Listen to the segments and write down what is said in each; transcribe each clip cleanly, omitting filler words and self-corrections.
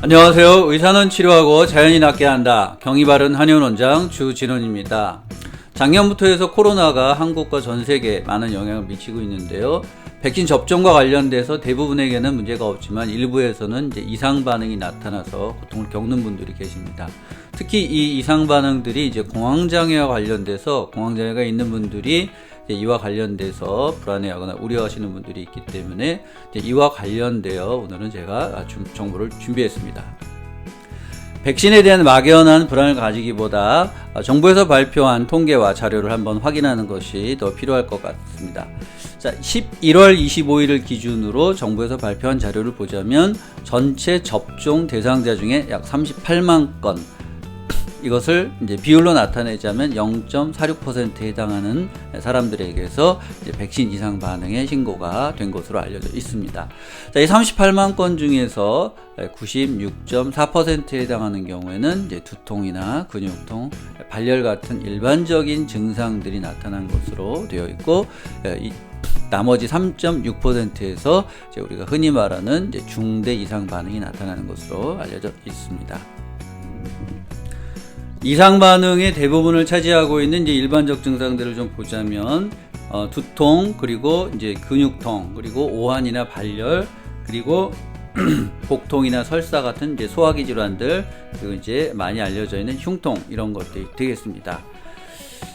안녕하세요. 의사는 치료하고 자연이 낫게 한다. 경의바른 한의원 원장 주진원입니다. 작년부터 해서 코로나가 한국과 전 세계에 많은 영향을 미치고 있는데요. 백신 접종과 관련돼서 대부분에게는 문제가 없지만 일부에서는 이제 이상 반응이 나타나서 고통을 겪는 분들이 계십니다. 특히 이 이상 반응들이 이제 공황장애와 관련돼서 공황장애가 있는 분들이 이와 관련돼서 불안해하거나 우려하시는 분들이 있기 때문에 이와 관련되어 오늘은 제가 정보를 준비했습니다. 백신에 대한 막연한 불안을 가지기보다 정부에서 발표한 통계와 자료를 한번 확인하는 것이 더 필요할 것 같습니다. 자, 11월 25일을 기준으로 정부에서 발표한 자료를 보자면 전체 접종 대상자 중에 약 38만 건, 이것을 이제 비율로 나타내자면 0.46%에 해당하는 사람들에게서 이제 백신 이상 반응의 신고가 된 것으로 알려져 있습니다. 자, 이 38만 건 중에서 96.4%에 해당하는 경우에는 이제 두통이나 근육통, 발열 같은 일반적인 증상들이 나타난 것으로 되어 있고, 나머지 3.6%에서 우리가 흔히 말하는 이제 중대 이상 반응이 나타나는 것으로 알려져 있습니다. 이상 반응의 대부분을 차지하고 있는 이제 일반적 증상들을 좀 보자면, 두통, 그리고 이제 근육통, 그리고 오한이나 발열, 그리고 복통이나 설사 같은 이제 소화기 질환들, 그리고 이제 많이 알려져 있는 흉통, 이런 것들이 되겠습니다.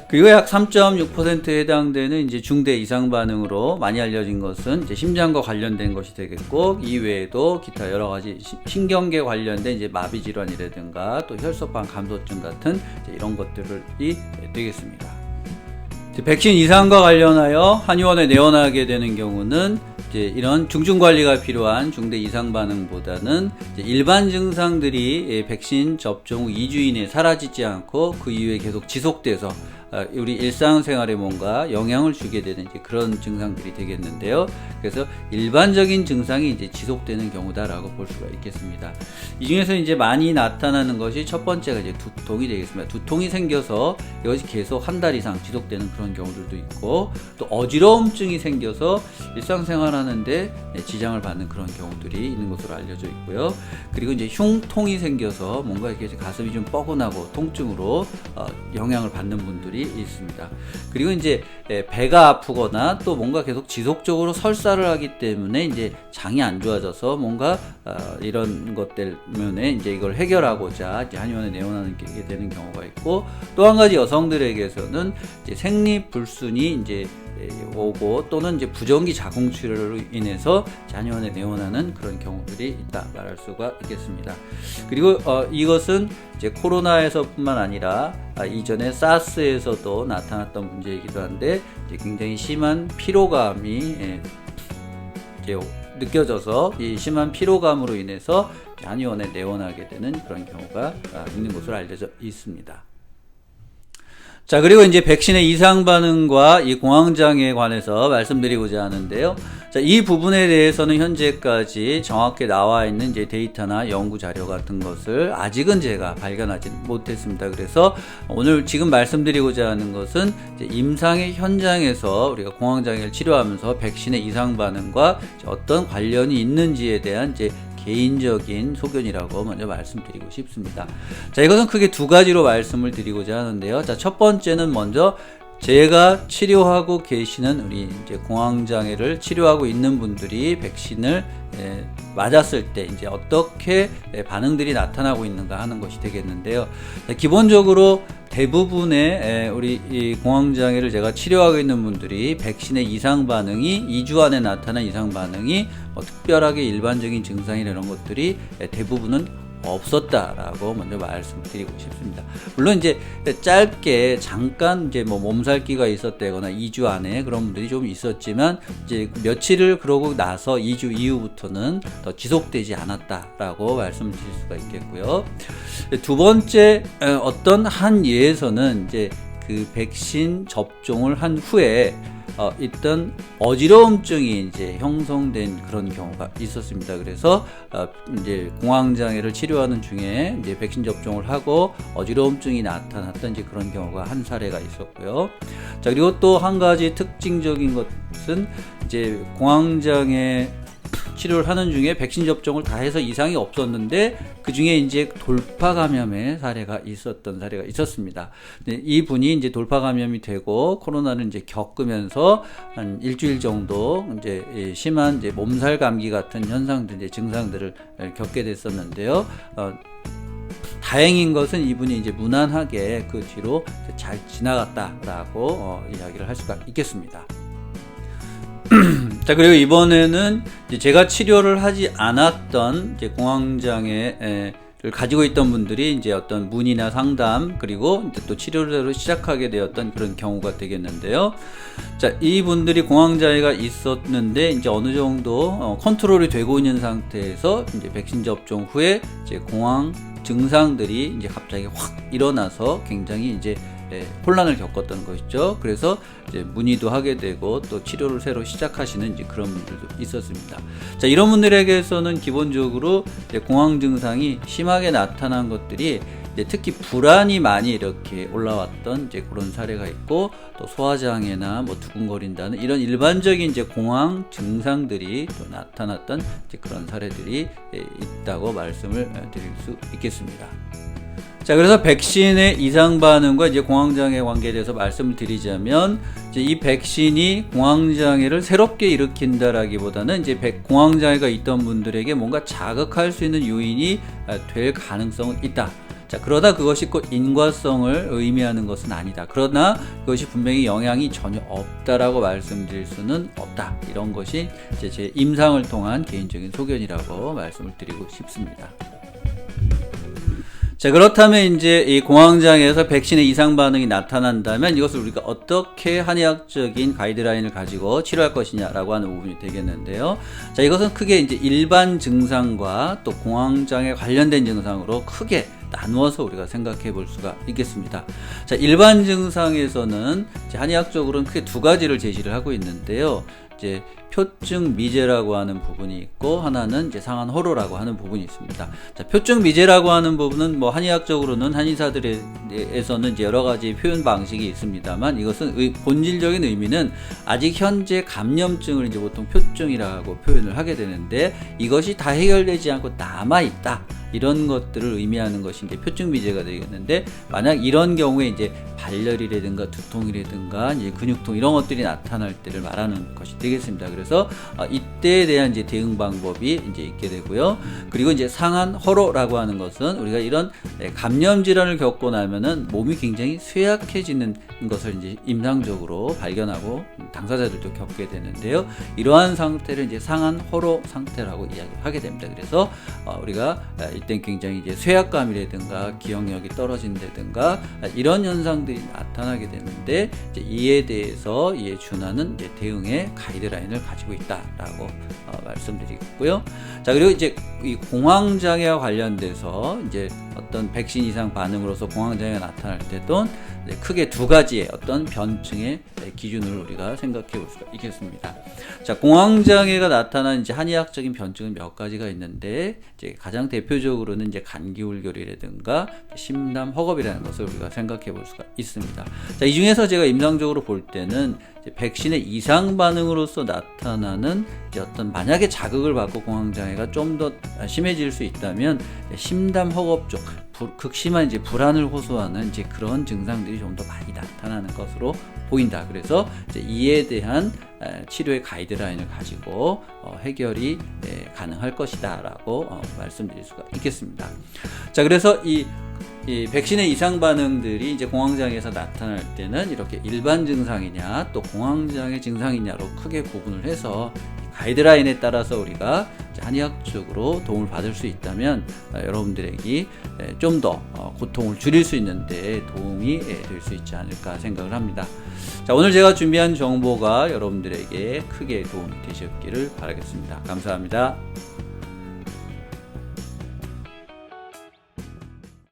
그리고 약 3.6%에 해당되는 이제 중대 이상 반응으로 많이 알려진 것은 이제 심장과 관련된 것이 되겠고, 이외에도 기타 여러 가지 신경계 관련된 이제 마비 질환이라든가 또 혈소판 감소증 같은 이제 이런 것들이 되겠습니다. 백신 이상과 관련하여 한의원에 내원하게 되는 경우는 이제 이런 중증 관리가 필요한 중대 이상 반응보다는 이제 일반 증상들이 백신 접종 후 2주 이내에 사라지지 않고 그 이후에 계속 지속돼서 우리 일상생활에 뭔가 영향을 주게 되는 이제 그런 증상들이 되겠는데요. 그래서 일반적인 증상이 이제 지속되는 경우다라고 볼 수가 있겠습니다. 이 중에서 이제 많이 나타나는 것이 첫 번째가 이제 두통이 되겠습니다. 두통이 생겨서 이것이 계속 한 달 이상 지속되는 그런 경우들도 있고, 또 어지러움증이 생겨서 일상생활하는데 지장을 받는 그런 경우들이 있는 것으로 알려져 있고요. 그리고 이제 흉통이 생겨서 뭔가 이렇게 가슴이 좀 뻐근하고 통증으로 영향을 받는 분들이 있습니다. 그리고 이제 배가 아프거나 또 뭔가 계속 지속적으로 설사를 하기 때문에 이제 장이 안 좋아져서 뭔가 이런 것 때문에 이제 이걸 해결하고자 이제 한의원에 내원하게 되는 경우가 있고, 또 한 가지 여성들에게서는 이제 생리불순이 이제 오고 또는 이제 부정기 자궁 출혈로 인해서 한의원에 내원하는 그런 경우들이 있다 말할 수가 있겠습니다. 그리고 이것은 이제 코로나에서뿐만 아니라 이전에 사스에서도 나타났던 문제이기도 한데, 이제 굉장히 심한 피로감이 이제 느껴져서 이 심한 피로감으로 인해서 한의원에 내원하게 되는 그런 경우가 있는 것으로 알려져 있습니다. 자, 그리고 이제 백신의 이상 반응과 이 공황장애에 관해서 말씀드리고자 하는데요. 자, 이 부분에 대해서는 현재까지 정확히 나와 있는 이제 데이터나 연구 자료 같은 것을 아직은 제가 발견하지 못했습니다. 그래서 오늘 지금 말씀드리고자 하는 것은 이제 임상의 현장에서 우리가 공황장애를 치료하면서 백신의 이상 반응과 어떤 관련이 있는지에 대한 이제 개인적인 소견이라고 먼저 말씀드리고 싶습니다. 자, 이것은 크게 두 가지로 말씀을 드리고자 하는데요. 자, 첫 번째는 먼저 제가 치료하고 계시는 우리 이제 공황장애를 치료하고 있는 분들이 백신을 맞았을 때 이제 어떻게 반응들이 나타나고 있는가 하는 것이 되겠는데요. 기본적으로 대부분의 우리 이 공황장애를 제가 치료하고 있는 분들이 백신의 이상 반응이 2주 안에 나타난 이상 반응이 특별하게 일반적인 증상이나 이런 것들이 대부분은 없었다라고 먼저 말씀드리고 싶습니다. 물론 이제 짧게 잠깐 이제 뭐 몸살기가 있었다거나 2주 안에 그런 분들이 좀 있었지만, 이제 며칠을 그러고 나서 2주 이후부터는 더 지속되지 않았다라고 말씀드릴 수가 있겠고요. 두 번째, 어떤 한 예에서는 이제 그 백신 접종을 한 후에 있던 어지러움증이 이제 형성된 그런 경우가 있었습니다. 그래서 이제 공황장애를 치료하는 중에 이제 백신 접종을 하고 어지러움증이 나타났던 이제 그런 경우가 한 사례가 있었고요. 자, 그리고 또 한 가지 특징적인 것은 이제 공황장애 치료를 하는 중에 백신 접종을 다 해서 이상이 없었는데 그 중에 이제 돌파 감염의 사례가 있었습니다. 이 분이 이제 돌파 감염이 되고 코로나를 이제 겪으면서 한 일주일 정도 이제 심한 이제 몸살 감기 같은 현상들, 이제 증상들을 겪게 됐었는데요. 다행인 것은 이분이 이제 무난하게 그 뒤로 잘 지나갔다라고 이야기를 할 수가 있겠습니다. 자, 그리고 이번에는 이제 제가 치료를 하지 않았던 이제 공황장애를 가지고 있던 분들이 이제 어떤 문의나 상담, 그리고 이제 또 치료를 시작하게 되었던 그런 경우가 되겠는데요. 자, 이분들이 공황장애가 있었는데 이제 어느 정도 컨트롤이 되고 있는 상태에서 이제 백신 접종 후에 이제 공황 증상들이 이제 갑자기 확 일어나서 굉장히 이제 혼란을 겪었던 것이죠. 그래서 이제 문의도 하게 되고 또 치료를 새로 시작하시는 이제 그런 분들도 있었습니다. 자, 이런 분들에게서는 기본적으로 이제 공황 증상이 심하게 나타난 것들이 이제 특히 불안이 많이 이렇게 올라왔던 이제 그런 사례가 있고, 또 소화장애나 뭐 두근거린다는 이런 일반적인 이제 공황 증상들이 또 나타났던 이제 그런 사례들이 있다고 말씀을 드릴 수 있겠습니다. 자, 그래서 백신의 이상 반응과 이제 공황장애 관계에 대해서 말씀을 드리자면, 이제 이 백신이 공황장애를 새롭게 일으킨다라기보다는 이제 공황장애가 있던 분들에게 뭔가 자극할 수 있는 요인이 될 가능성은 있다. 자, 그러다 그것이 곧 인과성을 의미하는 것은 아니다. 그러나 그것이 분명히 영향이 전혀 없다라고 말씀드릴 수는 없다. 이런 것이 이제 제 임상을 통한 개인적인 소견이라고 말씀을 드리고 싶습니다. 자, 그렇다면 이제 이 공황장애에서 백신의 이상 반응이 나타난다면 이것을 우리가 어떻게 한의학적인 가이드라인을 가지고 치료할 것이냐라고 하는 부분이 되겠는데요. 자, 이것은 크게 이제 일반 증상과 또 공황장애 관련된 증상으로 크게 나누어서 우리가 생각해 볼 수가 있겠습니다. 자, 일반 증상에서는 이제 한의학적으로는 크게 두 가지를 제시를 하고 있는데요. 이제 표증 미제라고 하는 부분이 있고, 하나는 이제 상한 호로라고 하는 부분이 있습니다. 자, 표증 미제라고 하는 부분은 뭐 한의학적으로는 한의사들에서는 이제 여러 가지 표현 방식이 있습니다만, 이것은 본질적인 의미는 아직 현재 감염증을 이제 보통 표증이라고 표현을 하게 되는데, 이것이 다 해결되지 않고 남아 있다. 이런 것들을 의미하는 것이 이제 표증 미제가 되겠는데, 만약 이런 경우에 이제 발열이라든가 두통이라든가 이제 근육통 이런 것들이 나타날 때를 말하는 것이 되겠습니다. 그래서 이때에 대한 이제 대응 방법이 이제 있게 되고요. 그리고 이제 상한 허로라고 하는 것은 우리가 이런 감염 질환을 겪고 나면은 몸이 굉장히 쇠약해지는 것을 이제 임상적으로 발견하고 당사자들도 겪게 되는데요. 이러한 상태를 이제 상한 허로 상태라고 이야기하게 됩니다. 그래서 우리가 이때 굉장히 이제 쇠약감이라든가 기억력이 떨어진다든가 이런 현상들이 나타나게 되는데, 이제 이에 대해서 이에 준하는 이제 대응의 가이드라인을 가지고 있다라고 말씀드리고요. 자, 그리고 이제 이 공황장애와 관련돼서 이제 어떤 백신 이상 반응으로서 공황장애가 나타날 때도 크게 두 가지의 어떤 변증의 기준을 우리가 생각해 볼 수가 있겠습니다. 자, 공황장애가 나타난 이제 한의학적인 변증은 몇 가지가 있는데, 이제 가장 대표적으로는 이제 감기울결이라든가 심남 허겁이라는 것을 우리가 생각해 볼 수가 있습니다. 자, 이 중에서 제가 임상적으로 볼 때는 이제 백신의 이상 반응으로서 나타나는 이제 어떤 만약에 자극을 받고 공황장애가 좀 더 심해질 수 있다면 심담 허겁 쪽 극심한 이제 불안을 호소하는 이제 그런 증상들이 좀 더 많이 나타나는 것으로 보인다. 그래서 이제 이에 대한 치료의 가이드라인을 가지고 해결이 가능할 것이다라고 말씀드릴 수가 있겠습니다. 자, 그래서 이 백신의 이상 반응들이 이제 공황장애에서 나타날 때는 이렇게 일반 증상이냐 또 공황장애 증상이냐로 크게 구분을 해서 가이드라인에 따라서 우리가 한의학적으로 도움을 받을 수 있다면 여러분들에게 좀 더 고통을 줄일 수 있는데 도움이 될 수 있지 않을까 생각을 합니다. 자, 오늘 제가 준비한 정보가 여러분들에게 크게 도움이 되셨기를 바라겠습니다. 감사합니다.